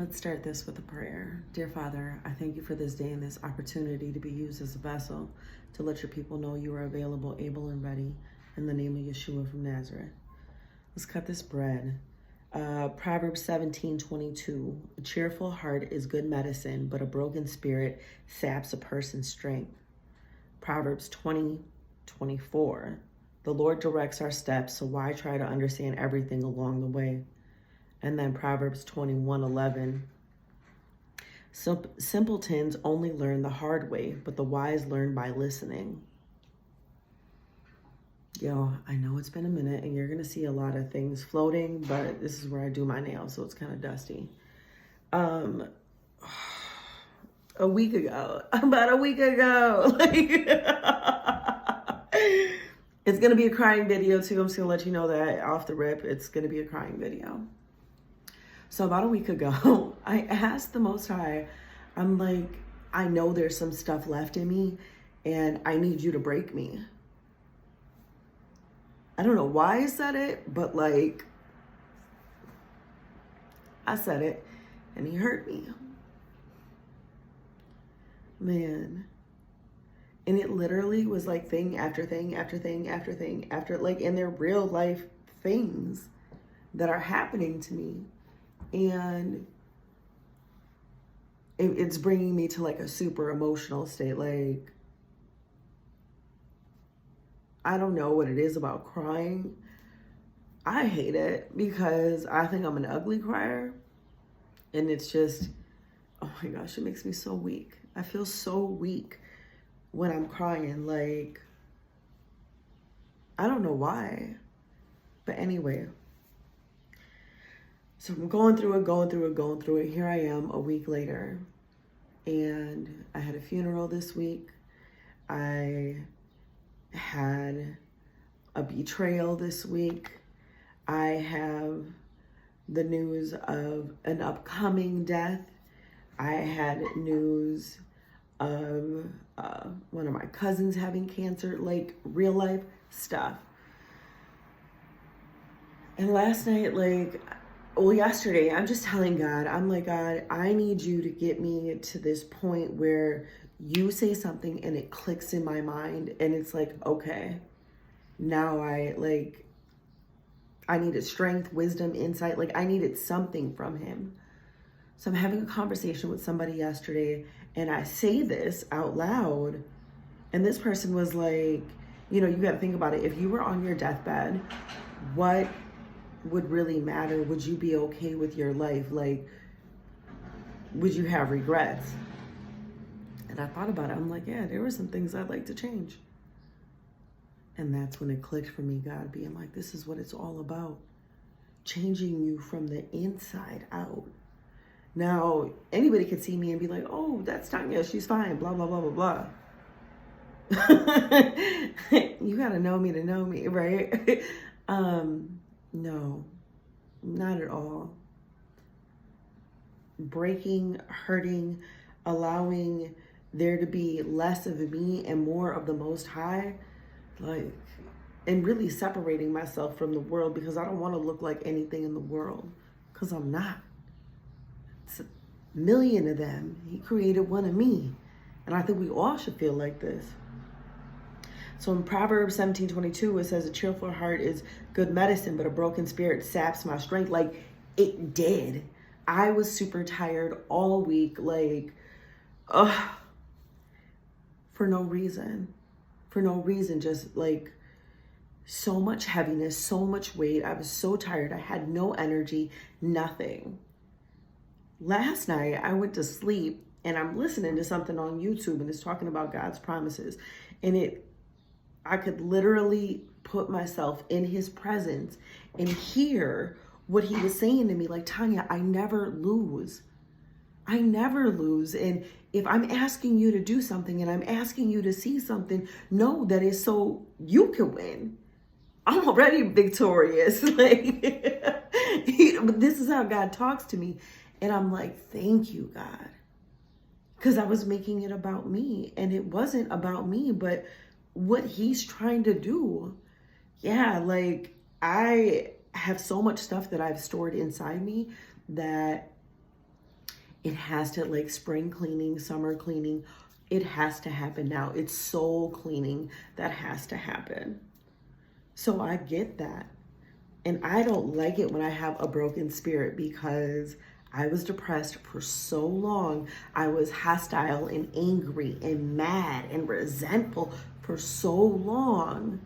Let's start this with a prayer. Dear Father, I thank you for this day and this opportunity to be used as a vessel to let your people know you are available, able, and ready in the name of Yeshua from Nazareth. Let's cut this bread. Proverbs 17:22. A cheerful heart is good medicine, but a broken spirit saps a person's strength. Proverbs 20:24. The Lord directs our steps, so why try to understand everything along the way? And then Proverbs 21:11. Simpletons only learn the hard way, but the wise learn by listening. Yo, I know it's been a minute and you're going to see a lot of things floating, but this is where I do my nails, so it's kind of dusty. About a week ago, it's going to be a crying video too. I'm just going to let you know that off the rip, it's going to be a crying video. So about a week ago, I asked the Most High, I'm like, I know there's some stuff left in me and I need you to break me. I don't know why I said it, but like, I said it and he heard me. Man. And it literally was like thing after thing after thing after thing after, like, in their real life things that are happening to me. And it's bringing me to like a super emotional state. Like, I don't know what it is about crying. I hate it because I think I'm an ugly crier. And it's just, oh my gosh, it makes me so weak. I feel so weak when I'm crying. Like, I don't know why. But anyway. So I'm going through it. Here I am a week later. And I had a funeral this week. I had a betrayal this week. I have the news of an upcoming death. I had news of one of my cousins having cancer, like real life stuff. And last night, yesterday, I'm just telling God, I'm like, God, I need you to get me to this point where you say something and it clicks in my mind and it's like, okay, now I needed strength, wisdom, insight. Like, I needed something from him. So I'm having a conversation with somebody yesterday and I say this out loud and this person was like, you got to think about it. If you were on your deathbed, what would really matter? Would you be okay with your life? Like, would you have regrets? And I thought about it. I'm like, yeah, there were some things I'd like to change. And that's when it clicked for me, God being like, this is what it's all about. Changing you from the inside out. Now, anybody could see me and be like, oh, that's Tanya, she's fine, blah, blah, blah, blah, blah. You got to know me to know me, right? No, not at all. Breaking, hurting, allowing there to be less of me and more of the Most High, and really separating myself from the world because I don't want to look like anything in the world because I'm not. It's a million of them. He created one of me. And I think we all should feel like this. So in Proverbs 17:22, it says, a cheerful heart is good medicine, but a broken spirit saps my strength. Like, it did. I was super tired all week, for no reason. For no reason, just like so much heaviness, so much weight. I was so tired. I had no energy, nothing. Last night, I went to sleep and I'm listening to something on YouTube and it's talking about God's promises. And I could literally put myself in his presence and hear what he was saying to me. Like, Tanya, I never lose. I never lose. And if I'm asking you to do something and I'm asking you to see something, know that it's so you can win. I'm already victorious. This is how God talks to me. And I'm like, thank you, God. Because I was making it about me. And it wasn't about me, but what he's trying to do. Yeah, I have so much stuff that I've stored inside me that It has to, like, spring cleaning, summer cleaning, it has to happen now. It's soul cleaning that has to happen. So I get that. And I don't like it when I have a broken spirit, because I was depressed for so long. I was hostile and angry and mad and resentful for so long.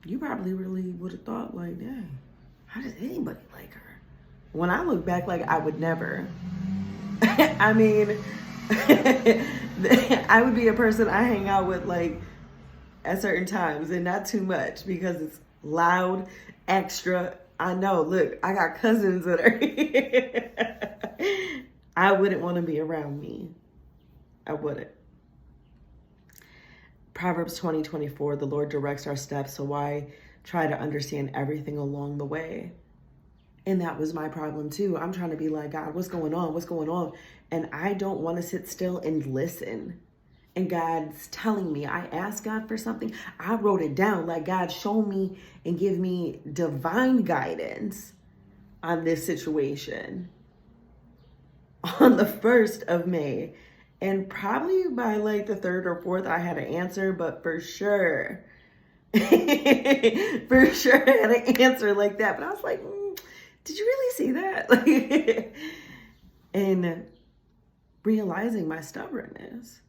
You probably really would have thought, like, dang, how does anybody like her? When I look back, like, I would never. I mean, I would be a person I hang out with, like, at certain times, and not too much, because it's loud, extra. I know, look, I got cousins that are I wouldn't want to be around me. I wouldn't. Proverbs 20:24, the Lord directs our steps, so why try to understand everything along the way? And that was my problem too. I'm trying to be like, God, what's going on? What's going on? And I don't want to sit still and listen. And God's telling me, I asked God for something. I wrote it down, like, God, show me and give me divine guidance on this situation on the 1st of May. And probably by like the 3rd or 4th, I had an answer, but for sure, for sure I had an answer like that. But I was like, did you really see that? And realizing my stubbornness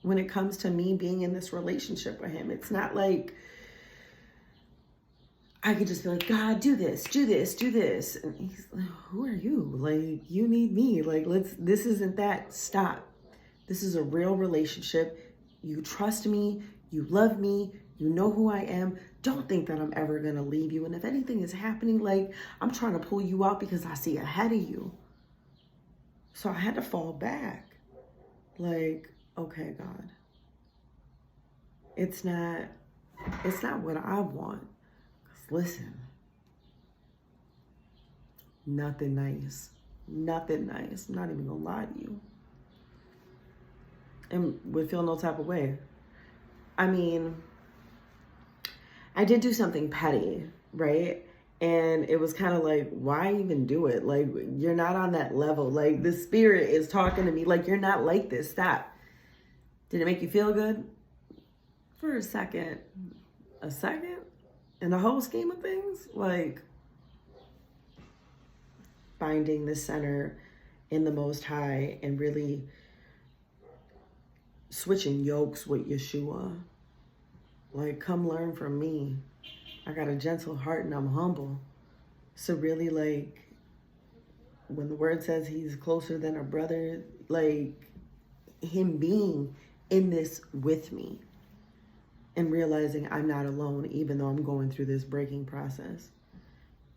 when it comes to me being in this relationship with him. It's not like I could just be like, God, do this, do this, do this. And he's like, who are you? Like, you need me. Like, this isn't that. Stop. This is a real relationship. You trust me. You love me. You know who I am. Don't think that I'm ever going to leave you. And if anything is happening, like, I'm trying to pull you out because I see ahead of you. So I had to fall back. Like, okay, God, it's not what I want. 'Cause listen, nothing nice. I'm not even gonna lie to you. And would feel no type of way. I mean, I did do something petty, right? And it was kind of like, why even do it? Like, you're not on that level. Like, the spirit is talking to me like, you're not like this. Stop. Did it make you feel good? For a second. A second? In the whole scheme of things? Like, finding the center in the Most High and really switching yokes with Yeshua. Like, come learn from me. I got a gentle heart and I'm humble. So really, like, when the word says he's closer than a brother, like, him being in this with me and realizing I'm not alone, even though I'm going through this breaking process.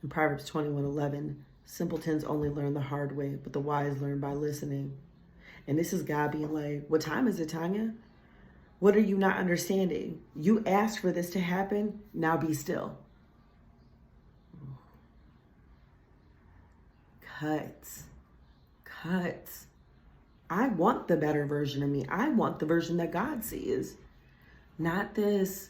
In Proverbs 21:11, simpletons only learn the hard way, but the wise learn by listening. And this is God being like, what time is it, Tanya? What are you not understanding? You asked for this to happen. Now be still. Cuts. I want the better version of me. I want the version that God sees. Not this,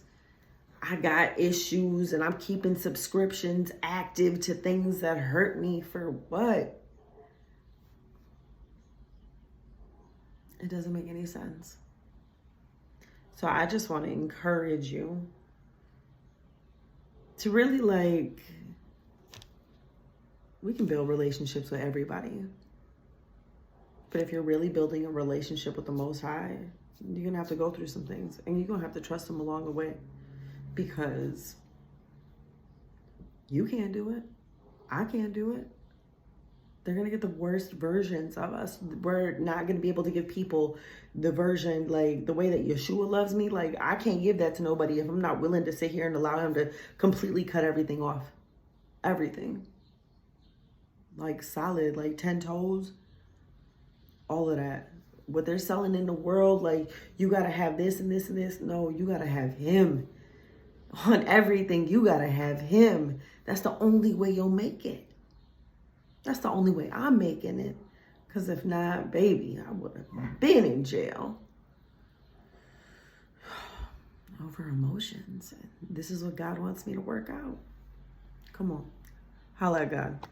I got issues and I'm keeping subscriptions active to things that hurt me for what? It doesn't make any sense. So I just want to encourage you to really, like, we can build relationships with everybody. But if you're really building a relationship with the Most High, you're going to have to go through some things. And you're going to have to trust him along the way. Because you can't do it. I can't do it. They're going to get the worst versions of us. We're not going to be able to give people the version, like, the way that Yeshua loves me. Like, I can't give that to nobody if I'm not willing to sit here and allow him to completely cut everything off. Everything. Like, solid, like 10 toes. All of that. What they're selling in the world, like, you got to have this and this and this. No, you got to have him. On everything, you got to have him. That's the only way you'll make it. That's the only way I'm making it. Because if not, baby, I would have been in jail. Over emotions. This is what God wants me to work out. Come on. Holla at God.